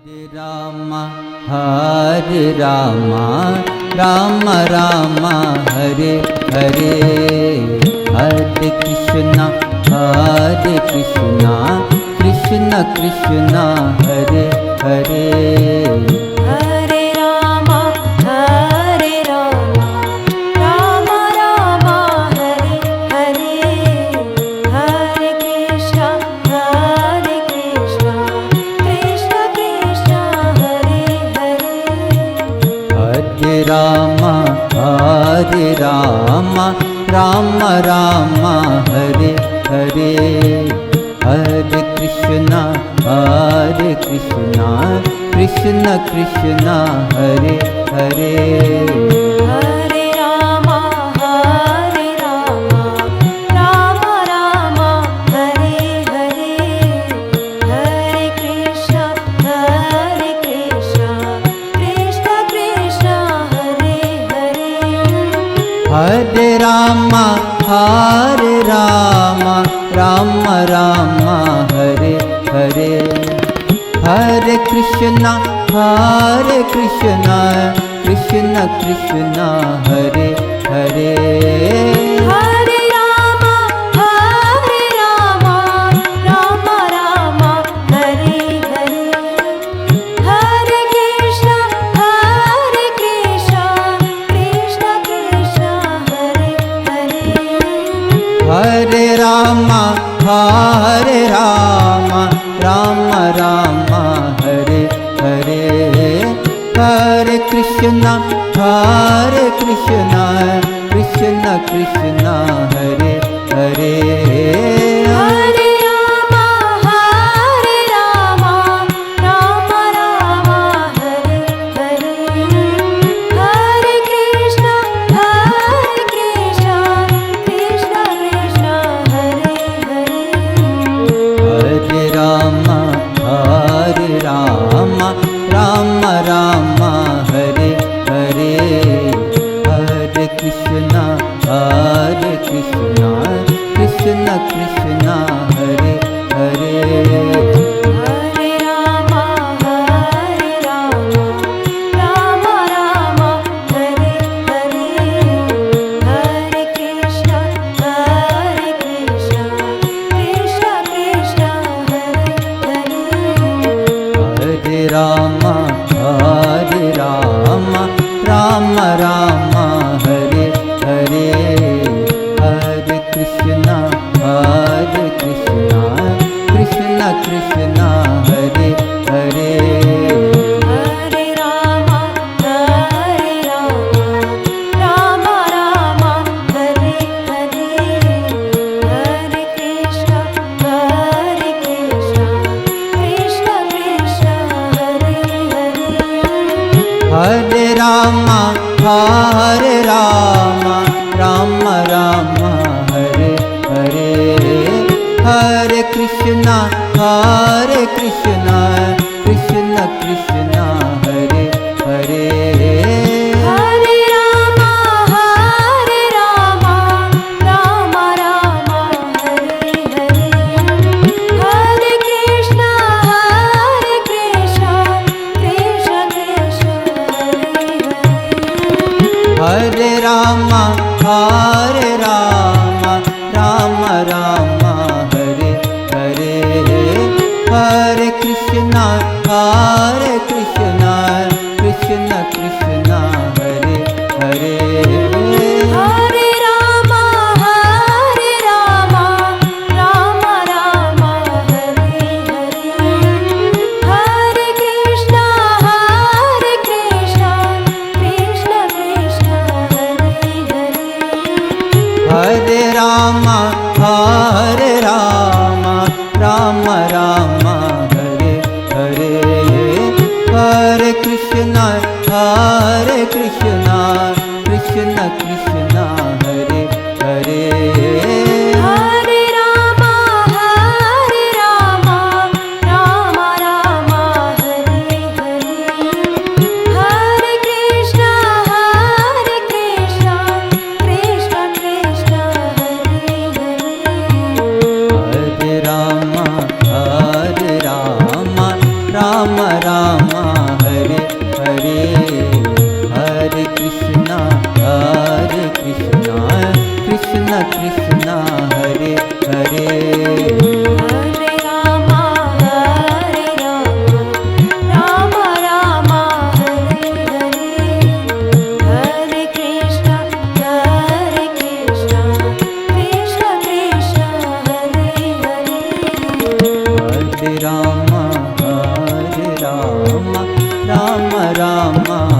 Hare Rama Ram Ram Hare Hare, Hare Krishna Krishna Krishna Hare Hare. Hare Ram Ram Ram Hare Hare, Hare Krishna Krishna Krishna Hare Hare. Hare Ram Ram Ram Hare Hare, Hare Krishna Krishna Krishna Hare Hare. Hare Ram Ram Ram Hare Hare, Hare Krishna Krishna Krishna Hare Hare. Hare Ram Ram Ram Hare Hare, Hare Krishna Krishna Krishna Hare Hare. Hare Ram Ram Ram Hare Hare, Hare Krishna Krishna Krishna Hare Hare. Hare Ram Ram Hare Hare, Hare Krishna Krishna Krishna Hare Hare. Hare Ram Ram Hare Hare, Hare Krishna Krishna Hare Hare. Hare Ram Ram Hare Hare, Hare Krishna Krishna Krishna Hare Hare. Hare Ram Ram Hare Hare, Hare Krishna Krishna Hare Hare. Hare Ram Ram Hare Hare, Hare Krishna Krishna Krishna Hare Hare. Hare Ram Ram Hare Hare, Hare Krishna Krishna Hare Hare. Hare Ram Ram Hare Hare, Hare Krishna Krishna Krishna Hare Hare. Hare Ram Ram Hare Hare, Hare Krishna Krishna Hare Hare. Hare Ram Ram Hare Hare, Hare Krishna Krishna Krishna Hare Hare. Hare Ram Ram Hare Hare, Hare Krishna Krishna Hare Hare. Hare Ram Ram Hare Hare, Ram Hare Hare Hare Krishna Krishna Krishna Hare Hare Hare Ram Ram Ram Hare Hare Hare Krishna Krishna Krishna Hare Hare Hare Ram Ram Ram